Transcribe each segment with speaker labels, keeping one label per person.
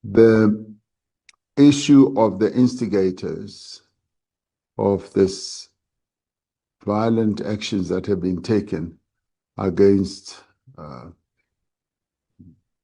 Speaker 1: The issue of the instigators of this violent actions that have been taken against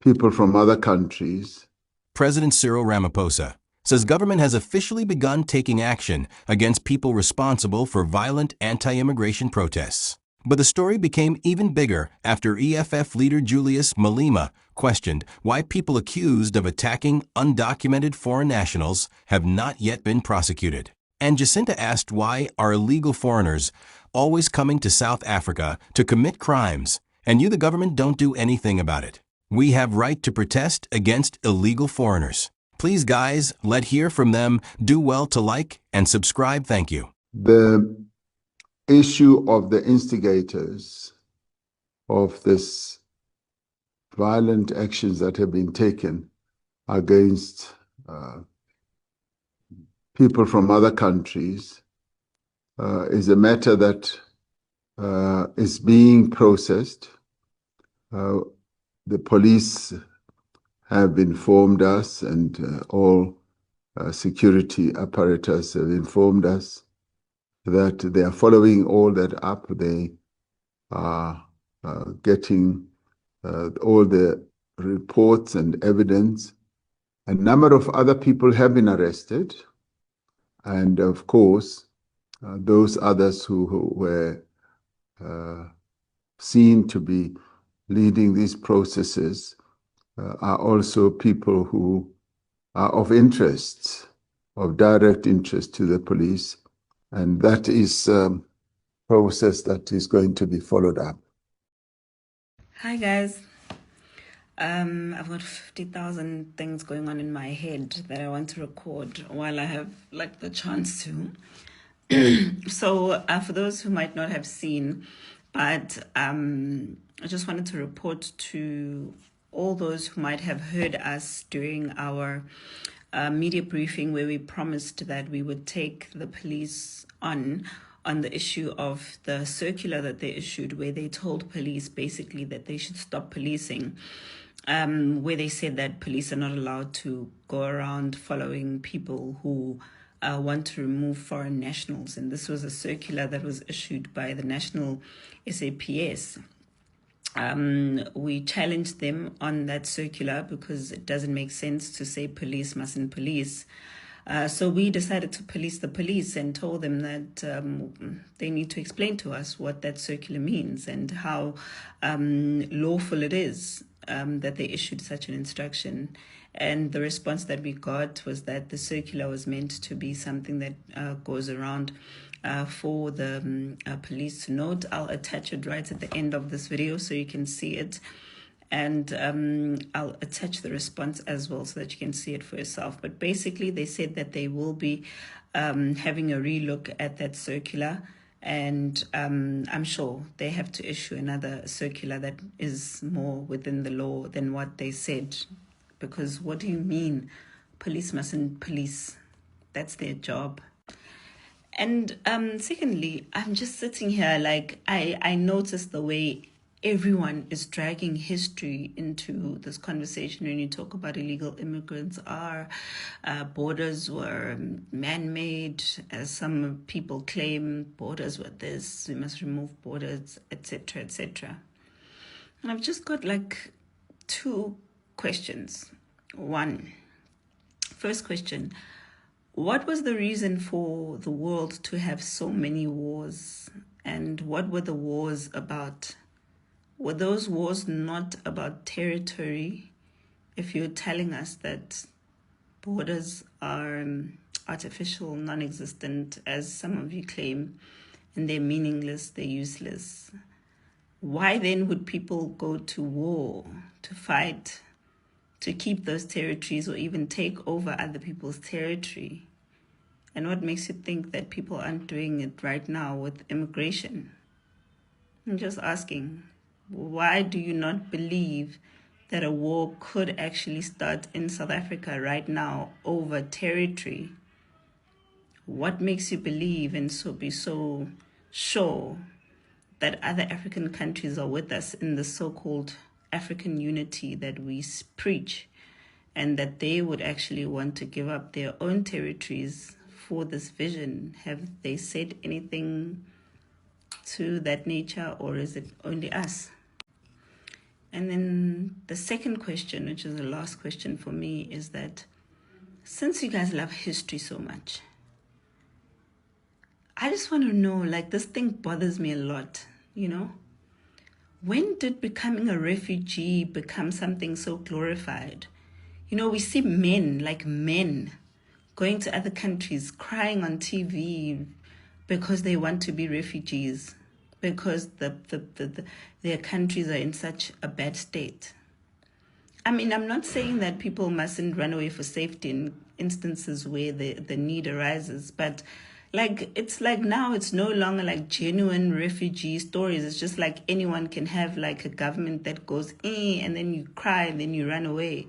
Speaker 1: people from other countries.
Speaker 2: President Cyril Ramaphosa says government has officially begun taking action against people responsible for violent anti-immigration protests. But the story became even bigger after EFF leader Julius Malema questioned why people accused of attacking undocumented foreign nationals have not yet been prosecuted. And Jacinta asked why are illegal foreigners always coming to South Africa to commit crimes, and you, the government, don't do anything about it. We have right to protest against illegal foreigners. Please, guys, let hear from them. Do well to like and subscribe. Thank you.
Speaker 1: The issue of the instigators of this violent actions that have been taken against people from other countries is a matter that is being processed. The police have informed us, and all security apparatus have informed us that they are following all that up. They are getting all the reports and evidence. A number of other people have been arrested. And of course, those others who were seen to be leading these processes are also people who are of interest, of direct interest to the police. And that is a process that is going to be followed up.
Speaker 3: Hi guys. I've got 50,000 things going on in my head that I want to record while I have the chance to. So for those who might not have seen, but I just wanted to report to all those who might have heard us during our media briefing where we promised that we would take the police on the issue of the circular that they issued, where they told police basically that they should stop policing, where they said that police are not allowed to go around following people who want to remove foreign nationals. And this was a circular that was issued by the National SAPS. We challenged them on that circular because it doesn't make sense to say police mustn't police. So we decided to police the police and told them that they need to explain to us what that circular means and how lawful it is that they issued such an instruction. And the response that we got was that the circular was meant to be something that goes around for the police to note. I'll attach it right at the end of this video so you can see it. And I'll attach the response as well so that you can see it for yourself. But basically, they said that they will be having a relook at that circular. And I'm sure they have to issue another circular that is more within the law than what they said. Because what do you mean police mustn't police? That's their job. And secondly, I'm just sitting here I noticed the way everyone is dragging history into this conversation when you talk about illegal immigrants. Our borders were man-made, as some people claim. Borders were this, we must remove borders, etc., etc. And I've just got two questions. First question, what was the reason for the world to have so many wars? And what were the wars about? Were those wars not about territory? If you're telling us that borders are artificial, non-existent, as some of you claim, and they're meaningless, they're useless, why then would people go to war, to fight, to keep those territories or even take over other people's territory? And what makes you think that people aren't doing it right now with immigration? I'm just asking. Why do you not believe that a war could actually start in South Africa right now over territory? What makes you believe and be so sure that other African countries are with us in the so-called African unity that we preach and that they would actually want to give up their own territories for this vision. Have they said anything to that nature, or is it only us? And then the second question, which is the last question for me, is that since you guys love history so much, I just want to know, like, this thing bothers me a lot, you know? When did becoming a refugee become something so glorified? You know, we see men, like men, going to other countries, crying on TV because they want to be refugees, because their countries are in such a bad state. I mean, I'm not saying that people mustn't run away for safety in instances where the need arises, but like, it's like now it's no longer like genuine refugee stories. It's just like anyone can have like a government that goes, and then you cry and then you run away.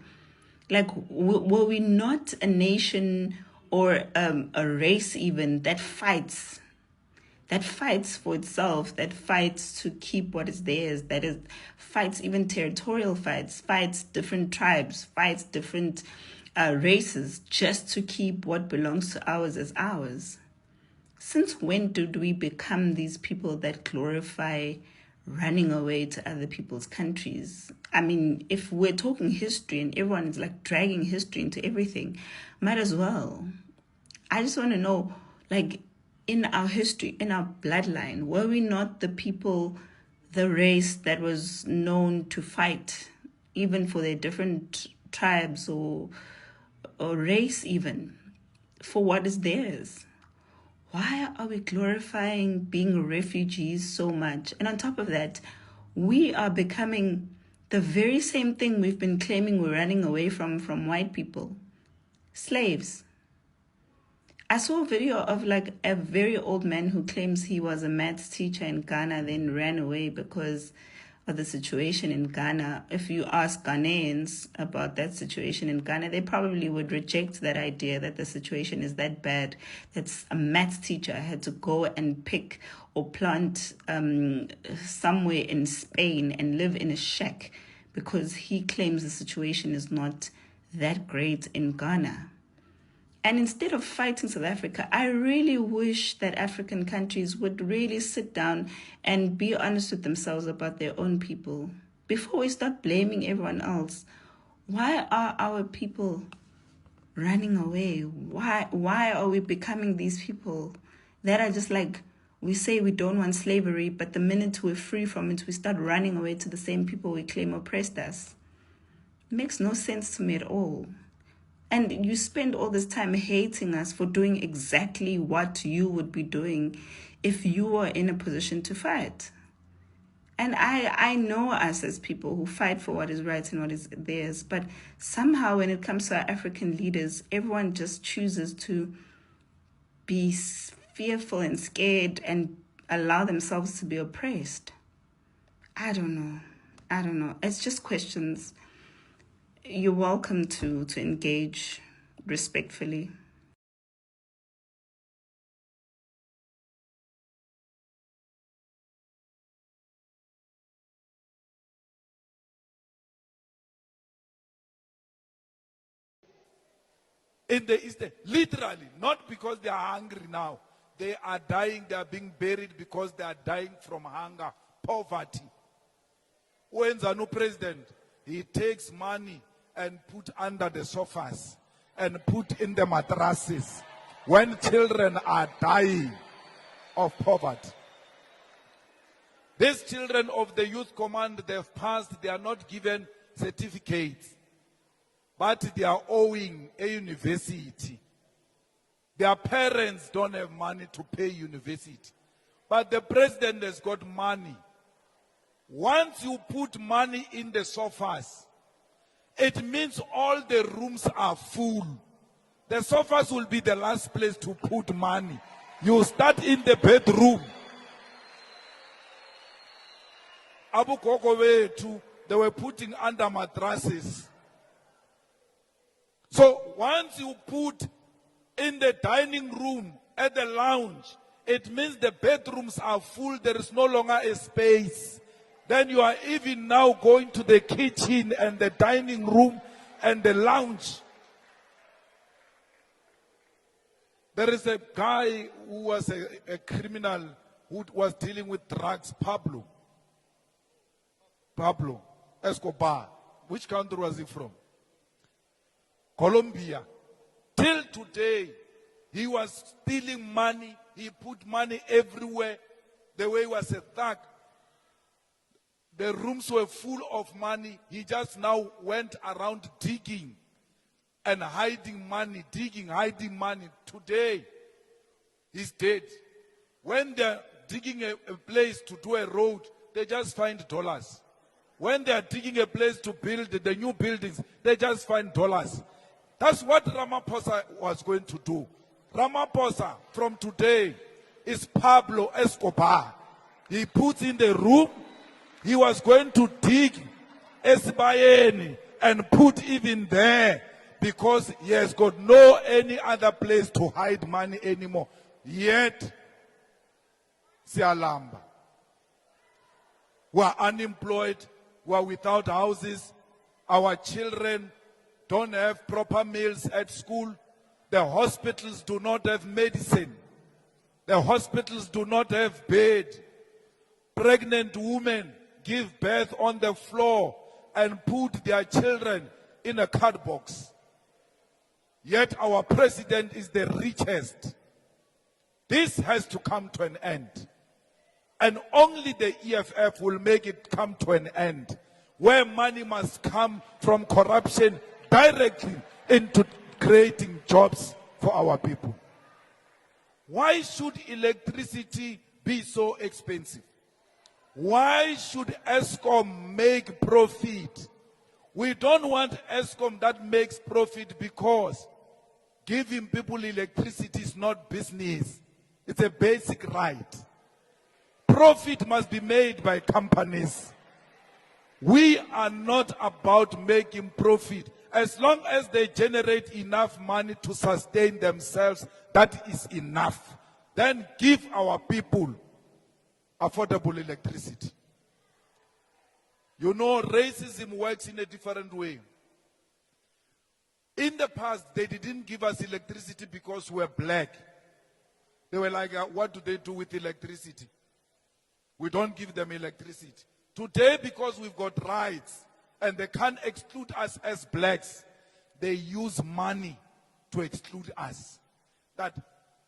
Speaker 3: Like, were we not a nation or a race even that fights for itself, that fights to keep what is theirs, that is, fights even territorial fights, fights different tribes, fights different races, just to keep what belongs to ours as ours? Since when did we become these people that glorify running away to other people's countries? I mean, if we're talking history and everyone is like dragging history into everything, might as well. I just want to know, like, in our history, in our bloodline, were we not the people, the race that was known to fight, even for their different tribes or race even, for what is theirs? Why are we glorifying being refugees so much? And on top of that, we are becoming the very same thing we've been claiming we're running away from white people. Slaves. I saw a video of like a very old man who claims he was a maths teacher in Ghana, then ran away because of the situation in Ghana. If you ask Ghanaians about that situation in Ghana, they probably would reject that idea that the situation is that bad. That's a maths teacher had to go and pick or plant somewhere in Spain and live in a shack because he claims the situation is not that great in Ghana. And instead of fighting South Africa, I really wish that African countries would really sit down and be honest with themselves about their own people before we start blaming everyone else. Why are our people running away? Why are we becoming these people that are just like, we say we don't want slavery, but the minute we're free from it, we start running away to the same people we claim oppressed us? It makes no sense to me at all. And you spend all this time hating us for doing exactly what you would be doing if you were in a position to fight. And I know us as people who fight for what is right and what is theirs. But somehow when it comes to our African leaders, everyone just chooses to be fearful and scared and allow themselves to be oppressed. I don't know. It's just questions. You're welcome to engage respectfully.
Speaker 4: In the East, literally, not because they are hungry now. They are dying, they are being buried because they are dying from hunger, poverty. When the new president, he takes money and put under the sofas and put in the mattresses when children are dying of poverty. These children of the youth command, they've passed, they are not given certificates, but they are owing a university. Their parents don't have money to pay university, but the president has got money. Once you put money in the sofas, it means all the rooms are full. The sofas will be the last place to put money. You start in the bedroom. Abu Kokowe too, they were putting under mattresses. So once you put in the dining room, at the lounge, it means the bedrooms are full, there is no longer a space. Then you are even now going to the kitchen and the dining room, and the lounge. There is a guy who was a criminal who was dealing with drugs, Pablo Escobar. Which country was he from? Colombia. Till today, he was stealing money. He put money everywhere. The way he was a thug. The rooms were full of money. He just now went around digging and hiding money, hiding money. Today, he's dead. When they're digging a place to do a road, they just find dollars. When they're digging a place to build the new buildings, they just find dollars. That's what Ramaphosa was going to do. Ramaphosa, from today, is Pablo Escobar. He puts in the room, he was going to dig Esibayeni and put even there because he has got no any other place to hide money anymore. Yet, siyalamba. We are unemployed, we are without houses, our children don't have proper meals at school, the hospitals do not have medicine, the hospitals do not have bed, pregnant women give birth on the floor and put their children in a card box. Yet our president is the richest. This has to come to an end. And only the EFF will make it come to an end, where money must come from corruption directly into creating jobs for our people. Why should electricity be so expensive? Why should Eskom make profit? We don't want Eskom that makes profit because giving people electricity is not business. It's a basic right. Profit must be made by companies. We are not about making profit. As long as they generate enough money to sustain themselves, that is enough. Then give our people affordable electricity. You know, racism works in a different way. In the past, they didn't give us electricity because we were black. They were like, what do they do with electricity? We don't give them electricity. Today, because we've got rights and they can't exclude us as blacks, they use money to exclude us. That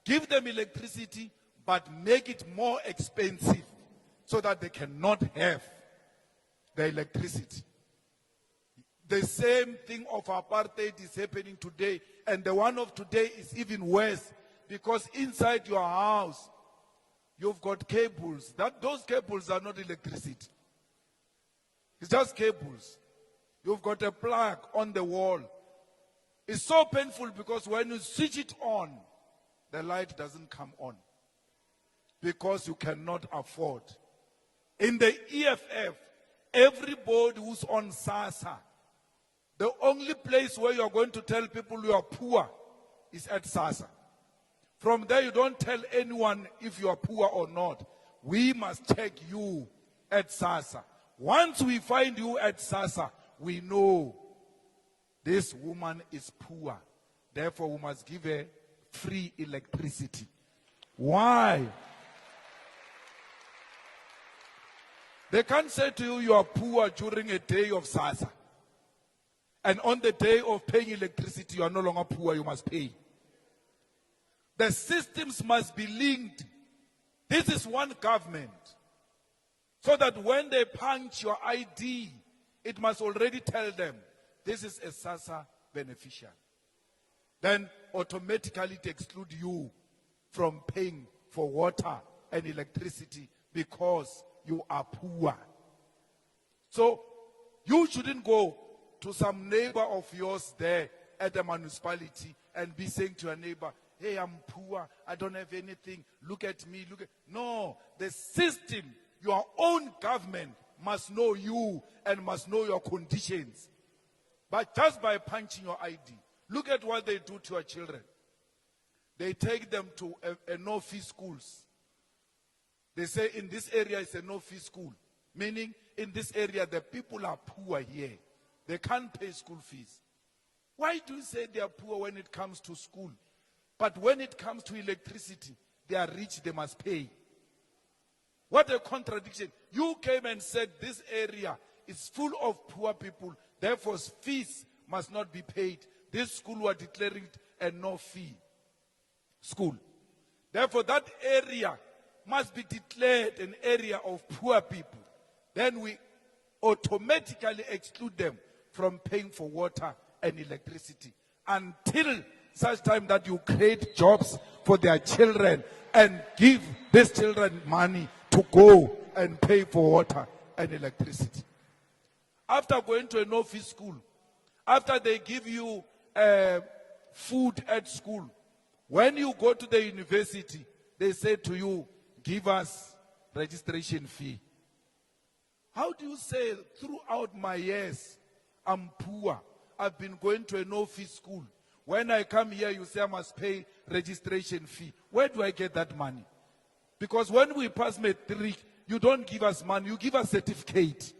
Speaker 4: give them electricity, but make it more expensive so that they cannot have the electricity. The same thing of apartheid is happening today, and the one of today is even worse because inside your house, you've got cables. Those cables are not electricity. It's just cables. You've got a plug on the wall. It's so painful because when you switch it on, the light doesn't come on because you cannot afford. In the EFF, everybody who's on SASA, the only place where you're going to tell people you are poor is at SASA. From there, you don't tell anyone if you are poor or not. We must check you at SASA. Once we find you at SASA, we know this woman is poor. Therefore, we must give her free electricity. Why? They can't say to you, you are poor during a day of SASA. And on the day of paying electricity, you are no longer poor, you must pay. The systems must be linked. This is one government. So that when they punch your ID, it must already tell them, this is a SASA beneficiary. Then automatically it excludes you from paying for water and electricity because you are poor. So you shouldn't go to some neighbor of yours there at the municipality and be saying to your neighbor, hey, I'm poor, I don't have anything, look at me, look at... No, the system, your own government must know you and must know your conditions. But just by punching your ID, look at what they do to your children. They take them to a no-fee schools. They say in this area it's a no-fee school. Meaning in this area the people are poor here. They can't pay school fees. Why do you say they are poor when it comes to school? But when it comes to electricity, they are rich, they must pay. What a contradiction. You came and said this area is full of poor people, therefore fees must not be paid. This school were declaring a no-fee school. Therefore, that area must be declared an area of poor people. Then we automatically exclude them from paying for water and electricity until such time that you create jobs for their children and give these children money to go and pay for water and electricity. After going to a no-fee school, after they give you food at school, when you go to the university, they say to you, give us registration fee. How do you say throughout my years, I'm poor, I've been going to a no-fee school. When I come here, you say I must pay registration fee. Where do I get that money? Because when we pass matric, you don't give us money, you give us certificate.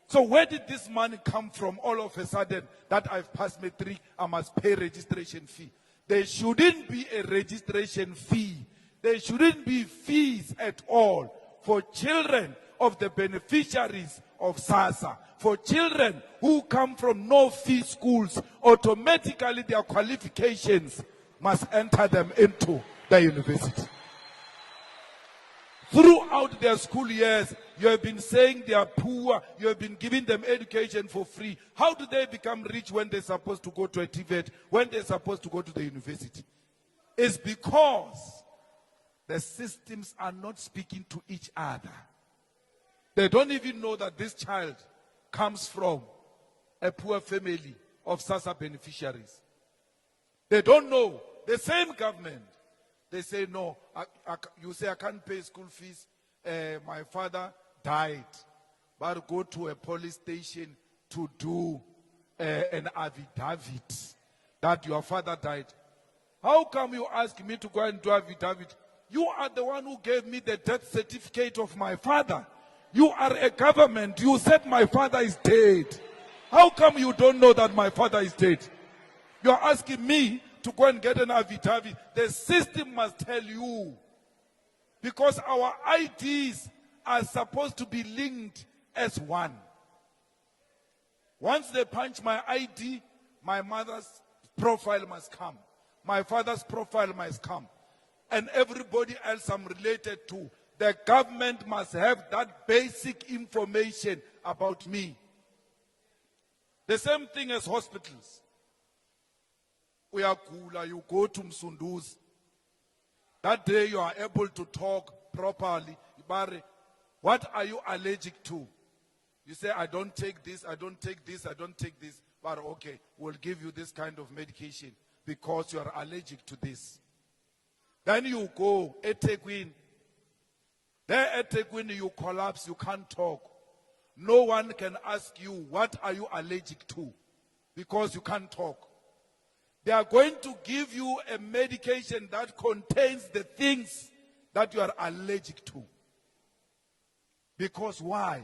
Speaker 4: So where did this money come from all of a sudden that I've passed matric, I must pay registration fee? There shouldn't be a registration fee. There shouldn't be fees at all for children of the beneficiaries of SASSA. For children who come from no-fee schools, automatically their qualifications must enter them into the university. Throughout their school years, you have been saying they are poor, you have been giving them education for free. How do they become rich when they're supposed to go to a TVET, when they're supposed to go to the university? It's because the systems are not speaking to each other. They don't even know that this child comes from a poor family of SASSA beneficiaries. They don't know. The same government, they say, no, you say I can't pay school fees. My father died. But go to a police station to do an affidavit that your father died. How come you ask me to go and do affidavit? You are the one who gave me the death certificate of my father. You are a government. You said my father is dead. How come you don't know that my father is dead? You are asking me to go and get an affidavit. The system must tell you. Because our IDs are supposed to be linked as one. Once they punch my ID, my mother's profile must come. My father's profile must come. And everybody else I'm related to. The government must have that basic information about me. The same thing as hospitals. We are cooler, you go to Msunduzi. That day you are able to talk properly. What are you allergic to? You say, I don't take this, I don't take this, I don't take this. But okay, we'll give you this kind of medication because you are allergic to this. Then you go, eThekwini. There at eThekwini you collapse, you can't talk. No one can ask you, what are you allergic to? Because you can't talk. They are going to give you a medication that contains the things that you are allergic to. Because why?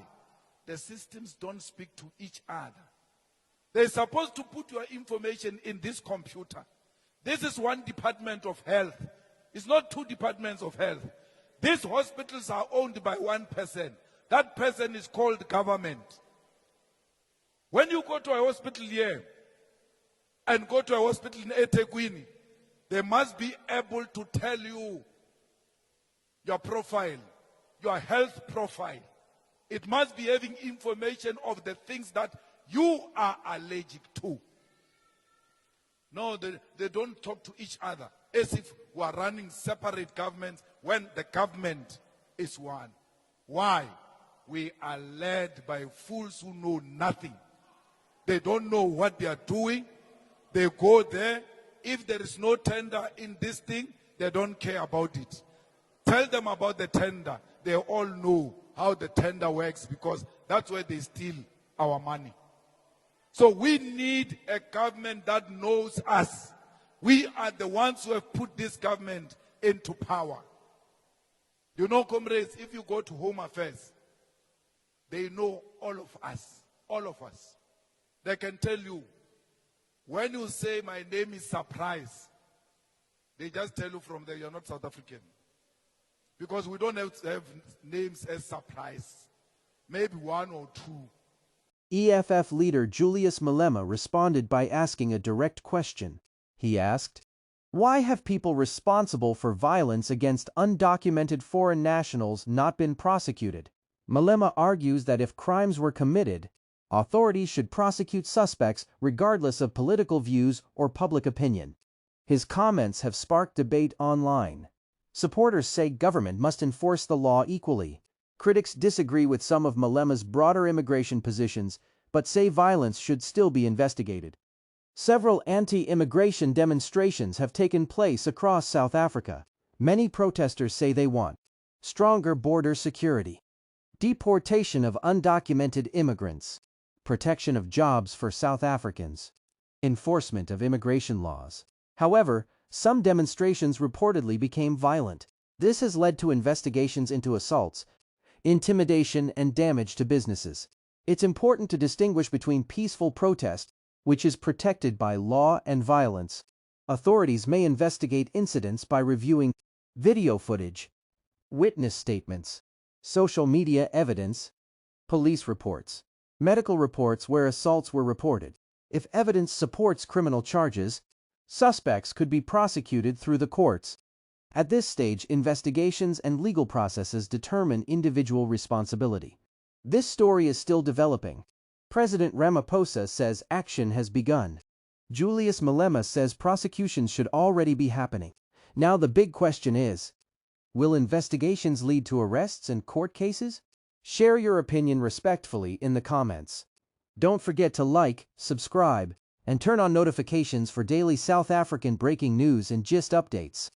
Speaker 4: The systems don't speak to each other. They're supposed to put your information in this computer. This is one department of health. It's not two departments of health. These hospitals are owned by one person. That person is called government. When you go to a hospital here and go to a hospital in eThekwini, they must be able to tell you your profile, your health profile. It must be having information of the things that you are allergic to. No, they don't talk to each other as if we are running separate governments when the government is one. Why? We are led by fools who know nothing. They don't know what they are doing. They go there. If there is no tender in this thing, they don't care about it. Tell them about the tender. They all know how the tender works because that's where they steal our money. So we need a government that knows us. We are the ones who have put this government into power. You know, comrades, if you go to Home Affairs, they know all of us. All of us. They can tell you When you say my name is Surprise, they just tell you from there you're not South African. Because we don't have names as Surprise. Maybe one or two.
Speaker 5: EFF leader Julius Malema responded by asking a direct question. He asked, "Why have people responsible for violence against undocumented foreign nationals not been prosecuted?" Malema argues that if crimes were committed, authorities should prosecute suspects regardless of political views or public opinion. His comments have sparked debate online. Supporters say government must enforce the law equally. Critics disagree with some of Malema's broader immigration positions, but say violence should still be investigated. Several anti-immigration demonstrations have taken place across South Africa. Many protesters say they want stronger border security, deportation of undocumented immigrants, protection of jobs for South Africans, enforcement of immigration laws. However, some demonstrations reportedly became violent. This has led to investigations into assaults, intimidation, and damage to businesses. It's important to distinguish between peaceful protest, which is protected by law, and violence. Authorities may investigate incidents by reviewing video footage, witness statements, social media evidence, police reports, medical reports where assaults were reported. If evidence supports criminal charges, suspects could be prosecuted through the courts. At this stage, investigations and legal processes determine individual responsibility. This story is still developing. President Ramaphosa says action has begun. Julius Malema says prosecutions should already be happening. Now the big question is, will investigations lead to arrests and court cases? Share your opinion respectfully in the comments. Don't forget to like, subscribe, and turn on notifications for daily South African breaking news and gist updates.